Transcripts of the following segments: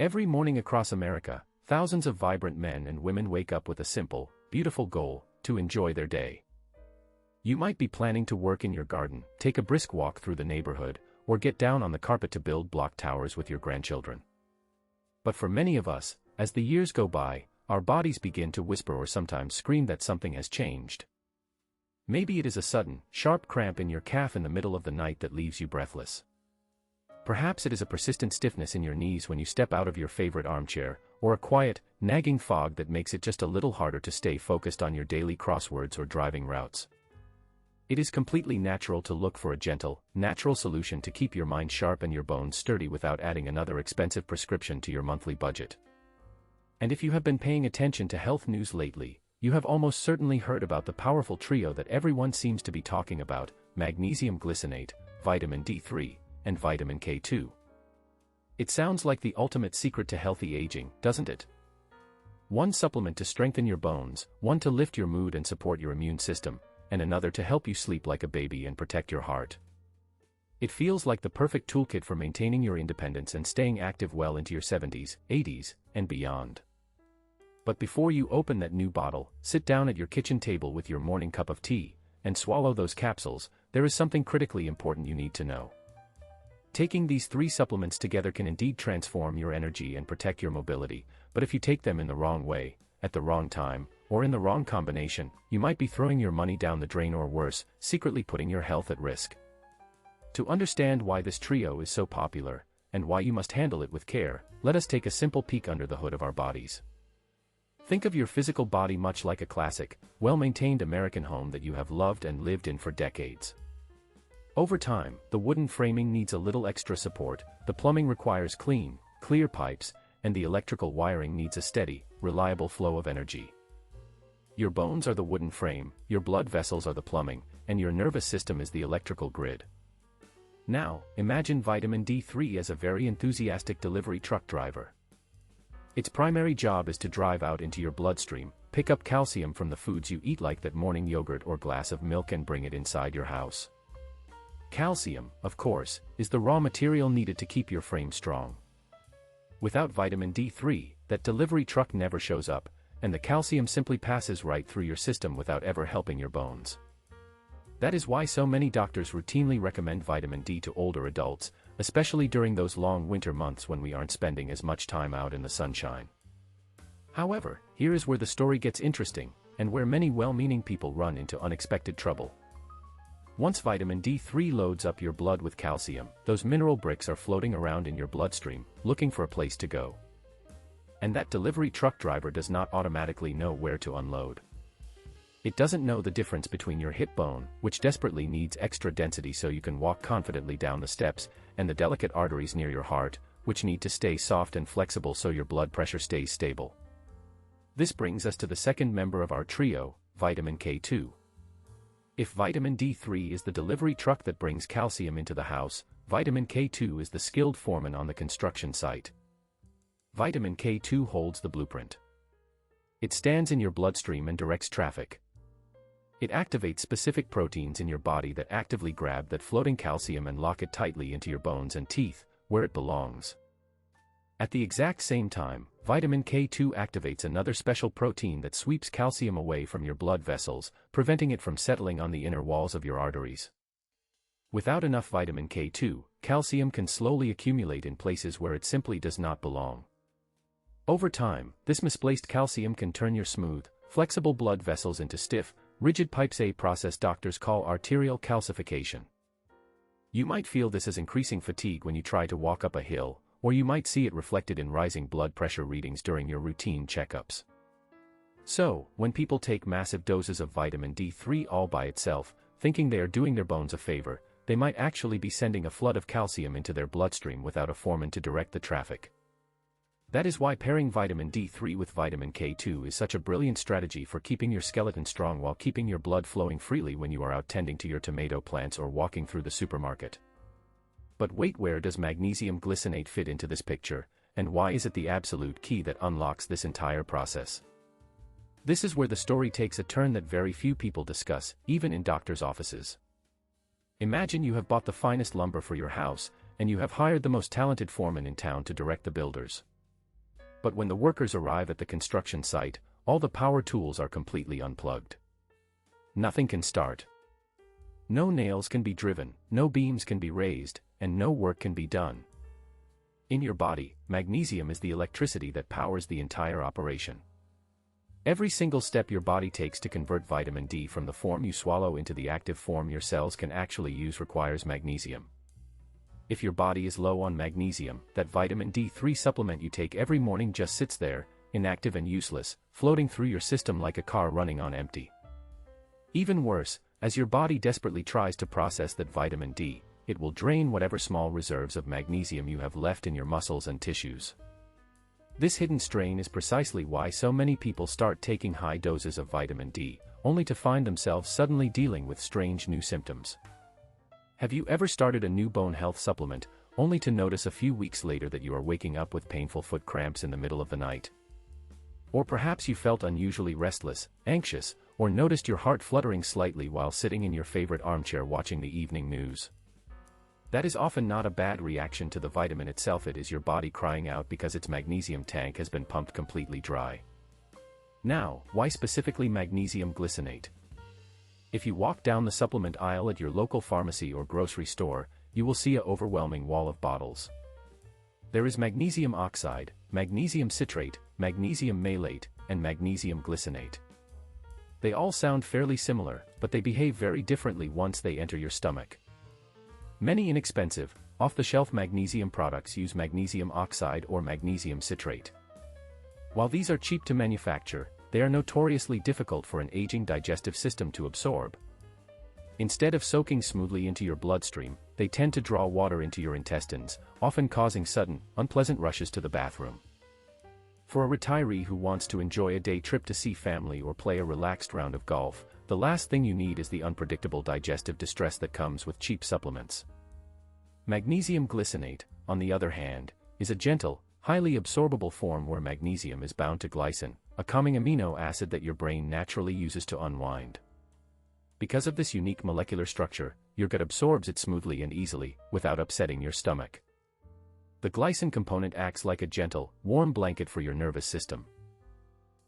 Every morning across America, thousands of vibrant men and women wake up with a simple, beautiful goal: to enjoy their day. You might be planning to work in your garden, take a brisk walk through the neighborhood, or get down on the carpet to build block towers with your grandchildren. But for many of us, as the years go by, our bodies begin to whisper or sometimes scream that something has changed. Maybe it is a sudden, sharp cramp in your calf in the middle of the night that leaves you breathless. Perhaps it is a persistent stiffness in your knees when you step out of your favorite armchair, or a quiet, nagging fog that makes it just a little harder to stay focused on your daily crosswords or driving routes. It is completely natural to look for a gentle, natural solution to keep your mind sharp and your bones sturdy without adding another expensive prescription to your monthly budget. And if you have been paying attention to health news lately, you have almost certainly heard about the powerful trio that everyone seems to be talking about: magnesium glycinate, vitamin D3, and vitamin K2. It sounds like the ultimate secret to healthy aging, doesn't it? One supplement to strengthen your bones, one to lift your mood and support your immune system, and another to help you sleep like a baby and protect your heart. It feels like the perfect toolkit for maintaining your independence and staying active well into your 70s, 80s, and beyond. But before you open that new bottle, sit down at your kitchen table with your morning cup of tea, and swallow those capsules, there is something critically important you need to know. Taking these 3 supplements together can indeed transform your energy and protect your mobility, but if you take them in the wrong way, at the wrong time, or in the wrong combination, you might be throwing your money down the drain, or worse, secretly putting your health at risk. To understand why this trio is so popular, and why you must handle it with care, let us take a simple peek under the hood of our bodies. Think of your physical body much like a classic, well-maintained American home that you have loved and lived in for decades. Over time, the wooden framing needs a little extra support, the plumbing requires clean, clear pipes, and the electrical wiring needs a steady, reliable flow of energy. Your bones are the wooden frame, your blood vessels are the plumbing, and your nervous system is the electrical grid. Now, imagine vitamin D3 as a very enthusiastic delivery truck driver. Its primary job is to drive out into your bloodstream, pick up calcium from the foods you eat like that morning yogurt or glass of milk, and bring it inside your house. Calcium, of course, is the raw material needed to keep your frame strong. Without vitamin D3, that delivery truck never shows up, and the calcium simply passes right through your system without ever helping your bones. That is why so many doctors routinely recommend vitamin D to older adults, especially during those long winter months when we aren't spending as much time out in the sunshine. However, here is where the story gets interesting, and where many well-meaning people run into unexpected trouble. Once vitamin D3 loads up your blood with calcium, those mineral bricks are floating around in your bloodstream, looking for a place to go. And that delivery truck driver does not automatically know where to unload. It doesn't know the difference between your hip bone, which desperately needs extra density so you can walk confidently down the steps, and the delicate arteries near your heart, which need to stay soft and flexible so your blood pressure stays stable. This brings us to the second member of our trio, vitamin K2. If vitamin D3 is the delivery truck that brings calcium into the house, vitamin K2 is the skilled foreman on the construction site. Vitamin K2 holds the blueprint. It stands in your bloodstream and directs traffic. It activates specific proteins in your body that actively grab that floating calcium and lock it tightly into your bones and teeth, where it belongs. At the exact same time, vitamin K2 activates another special protein that sweeps calcium away from your blood vessels, preventing it from settling on the inner walls of your arteries. Without enough vitamin K2, calcium can slowly accumulate in places where it simply does not belong. Over time, this misplaced calcium can turn your smooth, flexible blood vessels into stiff, rigid pipes, a process doctors call arterial calcification. You might feel this as increasing fatigue when you try to walk up a hill, or you might see it reflected in rising blood pressure readings during your routine checkups. So, when people take massive doses of vitamin D3 all by itself, thinking they are doing their bones a favor, they might actually be sending a flood of calcium into their bloodstream without a foreman to direct the traffic. That is why pairing vitamin D3 with vitamin K2 is such a brilliant strategy for keeping your skeleton strong while keeping your blood flowing freely when you are out tending to your tomato plants or walking through the supermarket. But wait, where does magnesium glycinate fit into this picture, and why is it the absolute key that unlocks this entire process? This is where the story takes a turn that very few people discuss, even in doctors' offices. Imagine you have bought the finest lumber for your house, and you have hired the most talented foreman in town to direct the builders. But when the workers arrive at the construction site, all the power tools are completely unplugged. Nothing can start. No nails can be driven, no beams can be raised, and no work can be done. In your body, magnesium is the electricity that powers the entire operation. Every single step your body takes to convert vitamin D from the form you swallow into the active form your cells can actually use requires magnesium. If your body is low on magnesium, that vitamin D3 supplement you take every morning just sits there, inactive and useless, floating through your system like a car running on empty. Even worse, as your body desperately tries to process that vitamin D, it will drain whatever small reserves of magnesium you have left in your muscles and tissues. This hidden strain is precisely why so many people start taking high doses of vitamin D, only to find themselves suddenly dealing with strange new symptoms. Have you ever started a new bone health supplement, only to notice a few weeks later that you are waking up with painful foot cramps in the middle of the night? Or perhaps you felt unusually restless, anxious, or noticed your heart fluttering slightly while sitting in your favorite armchair watching the evening news. That is often not a bad reaction to the vitamin itself, it is your body crying out because its magnesium tank has been pumped completely dry. Now, why specifically magnesium glycinate? If you walk down the supplement aisle at your local pharmacy or grocery store, you will see an overwhelming wall of bottles. There is magnesium oxide, magnesium citrate, magnesium malate, and magnesium glycinate. They all sound fairly similar, but they behave very differently once they enter your stomach. Many inexpensive, off-the-shelf magnesium products use magnesium oxide or magnesium citrate. While these are cheap to manufacture, they are notoriously difficult for an aging digestive system to absorb. Instead of soaking smoothly into your bloodstream, they tend to draw water into your intestines, often causing sudden, unpleasant rushes to the bathroom. For a retiree who wants to enjoy a day trip to see family or play a relaxed round of golf, the last thing you need is the unpredictable digestive distress that comes with cheap supplements. Magnesium glycinate, on the other hand, is a gentle, highly absorbable form where magnesium is bound to glycine, a calming amino acid that your brain naturally uses to unwind. Because of this unique molecular structure, your gut absorbs it smoothly and easily, without upsetting your stomach. The glycine component acts like a gentle, warm blanket for your nervous system.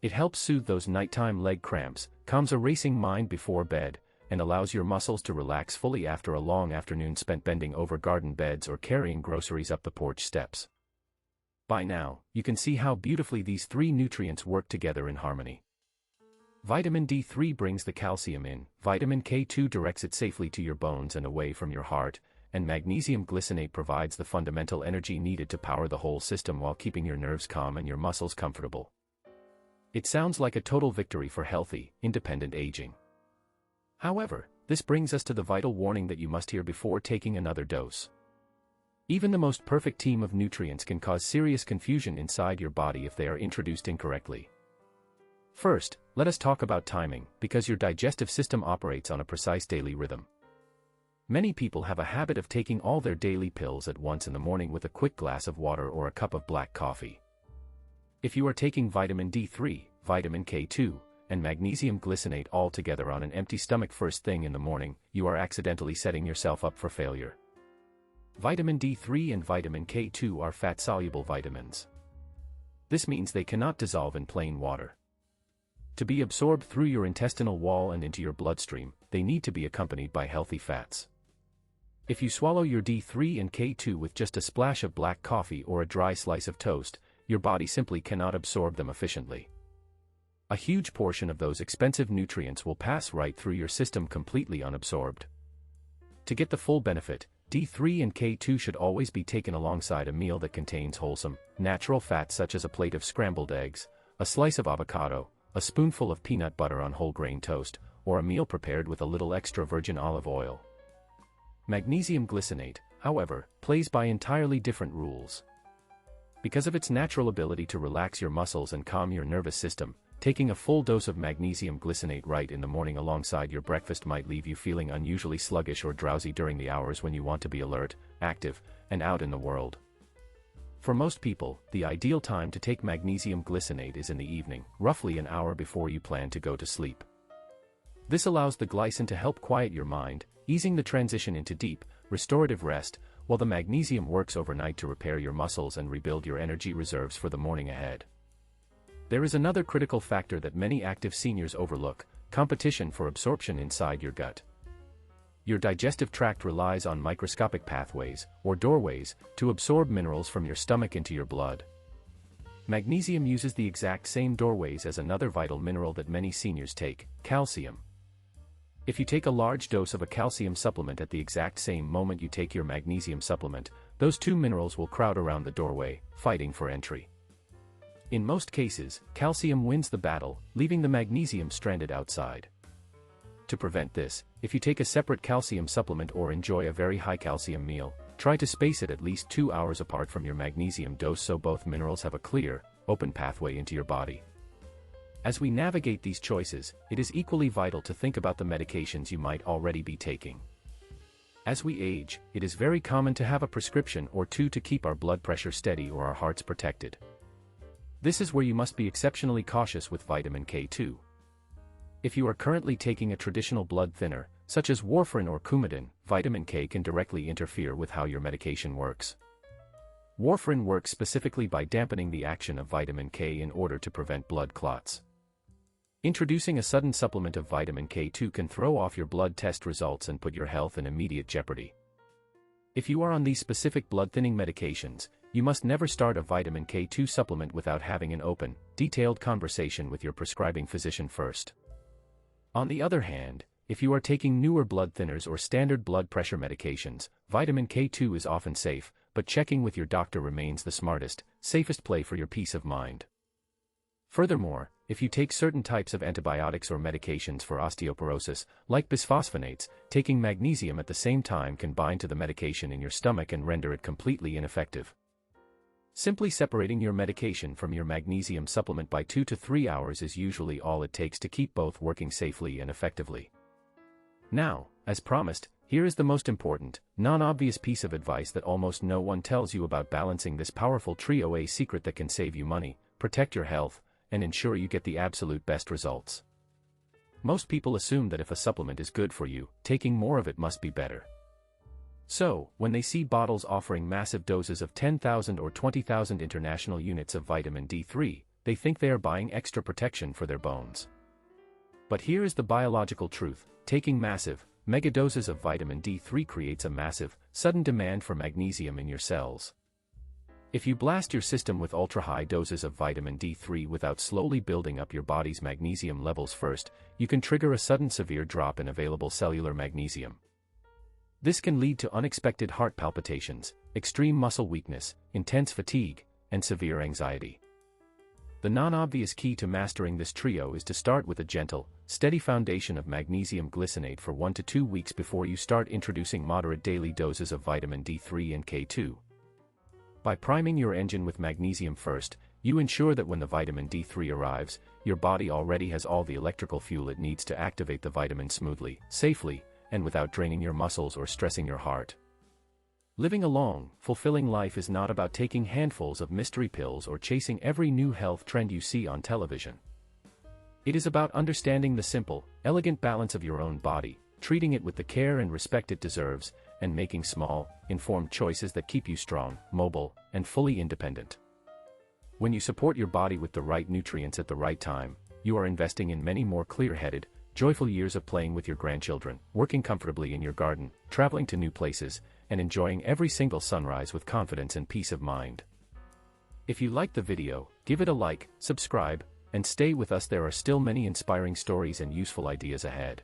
It helps soothe those nighttime leg cramps, calms a racing mind before bed, and allows your muscles to relax fully after a long afternoon spent bending over garden beds or carrying groceries up the porch steps. By now, you can see how beautifully these three nutrients work together in harmony. Vitamin D3 brings the calcium in, vitamin K2 directs it safely to your bones and away from your heart, and magnesium glycinate provides the fundamental energy needed to power the whole system while keeping your nerves calm and your muscles comfortable. It sounds like a total victory for healthy, independent aging. However, this brings us to the vital warning that you must hear before taking another dose. Even the most perfect team of nutrients can cause serious confusion inside your body if they are introduced incorrectly. First, let us talk about timing, because your digestive system operates on a precise daily rhythm. Many people have a habit of taking all their daily pills at once in the morning with a quick glass of water or a cup of black coffee. If you are taking vitamin D3, vitamin K2, and magnesium glycinate all together on an empty stomach first thing in the morning, you are accidentally setting yourself up for failure. Vitamin D3 and vitamin K2 are fat-soluble vitamins. This means they cannot dissolve in plain water. To be absorbed through your intestinal wall and into your bloodstream, they need to be accompanied by healthy fats. If you swallow your D3 and K2 with just a splash of black coffee or a dry slice of toast, your body simply cannot absorb them efficiently. A huge portion of those expensive nutrients will pass right through your system completely unabsorbed. To get the full benefit, D3 and K2 should always be taken alongside a meal that contains wholesome, natural fats such as a plate of scrambled eggs, a slice of avocado, a spoonful of peanut butter on whole grain toast, or a meal prepared with a little extra virgin olive oil. Magnesium glycinate, however, plays by entirely different rules. Because of its natural ability to relax your muscles and calm your nervous system, taking a full dose of magnesium glycinate right in the morning alongside your breakfast might leave you feeling unusually sluggish or drowsy during the hours when you want to be alert, active, and out in the world. For most people, the ideal time to take magnesium glycinate is in the evening, roughly an hour before you plan to go to sleep. This allows the glycine to help quiet your mind, easing the transition into deep, restorative rest, while the magnesium works overnight to repair your muscles and rebuild your energy reserves for the morning ahead. There is another critical factor that many active seniors overlook: competition for absorption inside your gut. Your digestive tract relies on microscopic pathways, or doorways, to absorb minerals from your stomach into your blood. Magnesium uses the exact same doorways as another vital mineral that many seniors take: calcium. If you take a large dose of a calcium supplement at the exact same moment you take your magnesium supplement, those two minerals will crowd around the doorway, fighting for entry. In most cases, calcium wins the battle, leaving the magnesium stranded outside. To prevent this, if you take a separate calcium supplement or enjoy a very high calcium meal, try to space it at least 2 hours apart from your magnesium dose so both minerals have a clear, open pathway into your body. As we navigate these choices, it is equally vital to think about the medications you might already be taking. As we age, it is very common to have a prescription or two to keep our blood pressure steady or our hearts protected. This is where you must be exceptionally cautious with vitamin K2. If you are currently taking a traditional blood thinner, such as warfarin or Coumadin, vitamin K can directly interfere with how your medication works. Warfarin works specifically by dampening the action of vitamin K in order to prevent blood clots. Introducing a sudden supplement of vitamin K2 can throw off your blood test results and put your health in immediate jeopardy. If you are on these specific blood-thinning medications, you must never start a vitamin K2 supplement without having an open, detailed conversation with your prescribing physician first. On the other hand, if you are taking newer blood thinners or standard blood pressure medications, vitamin K2 is often safe, but checking with your doctor remains the smartest, safest play for your peace of mind. Furthermore, if you take certain types of antibiotics or medications for osteoporosis, like bisphosphonates, taking magnesium at the same time can bind to the medication in your stomach and render it completely ineffective. Simply separating your medication from your magnesium supplement by 2 to 3 hours is usually all it takes to keep both working safely and effectively. Now, as promised, here is the most important, non-obvious piece of advice that almost no one tells you about balancing this powerful trio: a secret that can save you money, protect your health, and ensure you get the absolute best results. Most people assume that if a supplement is good for you, taking more of it must be better. So, when they see bottles offering massive doses of 10,000 or 20,000 international units of vitamin D3, they think they are buying extra protection for their bones. But here is the biological truth: taking massive, mega doses of vitamin D3 creates a massive, sudden demand for magnesium in your cells. If you blast your system with ultra-high doses of vitamin D3 without slowly building up your body's magnesium levels first, you can trigger a sudden severe drop in available cellular magnesium. This can lead to unexpected heart palpitations, extreme muscle weakness, intense fatigue, and severe anxiety. The non-obvious key to mastering this trio is to start with a gentle, steady foundation of magnesium glycinate for 1 to 2 weeks before you start introducing moderate daily doses of vitamin D3 and K2. By priming your engine with magnesium first, you ensure that when the vitamin D3 arrives, your body already has all the electrical fuel it needs to activate the vitamin smoothly, safely, and without draining your muscles or stressing your heart. Living a long, fulfilling life is not about taking handfuls of mystery pills or chasing every new health trend you see on television. It is about understanding the simple, elegant balance of your own body, treating it with the care and respect it deserves, and making small, informed choices that keep you strong, mobile, and fully independent. When you support your body with the right nutrients at the right time, you are investing in many more clear-headed, joyful years of playing with your grandchildren, working comfortably in your garden, traveling to new places, and enjoying every single sunrise with confidence and peace of mind. If you liked the video, give it a like, subscribe, and stay with us. There are still many inspiring stories and useful ideas ahead.